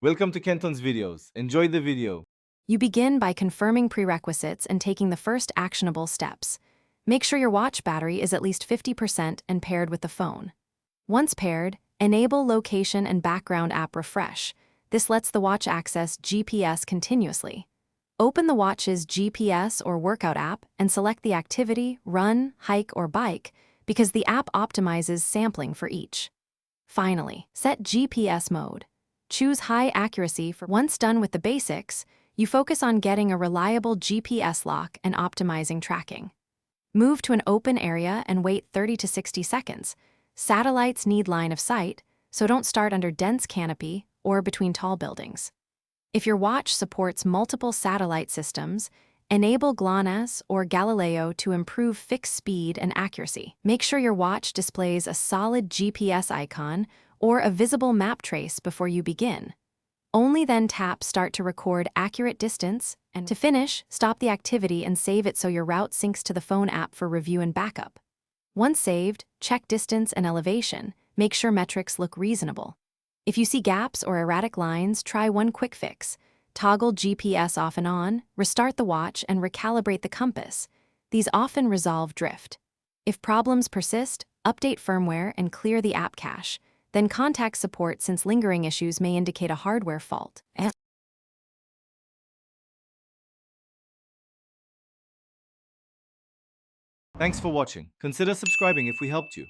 Welcome to Kenton's videos. Enjoy the video. You begin by confirming prerequisites and taking the first actionable steps. Make sure your watch battery is at least 50% and paired with the phone. Once paired, enable location and background app refresh. This lets the watch access GPS continuously. Open the watch's GPS or workout app and select the activity, run, hike, or bike because the app optimizes sampling for each. Finally, set GPS mode. Choose high accuracy for once done with the basics, you focus on getting a reliable GPS lock and optimizing tracking. Move to an open area and wait 30 to 60 seconds. Satellites need line of sight, so don't start under dense canopy or between tall buildings. If your watch supports multiple satellite systems, enable GLONASS or Galileo to improve fixed speed and accuracy. Make sure your watch displays a solid GPS icon or a visible map trace before you begin. Only then tap Start to record accurate distance, and to finish, stop the activity and save it so your route syncs to the phone app for review and backup. Once saved, check distance and elevation. Make sure metrics look reasonable. If you see gaps or erratic lines, try one quick fix. Toggle GPS off and on, restart the watch, and recalibrate the compass. These often resolve drift. If problems persist, update firmware and clear the app cache. Then contact support since lingering issues may indicate a hardware fault. Thanks for watching. Consider subscribing if we helped you.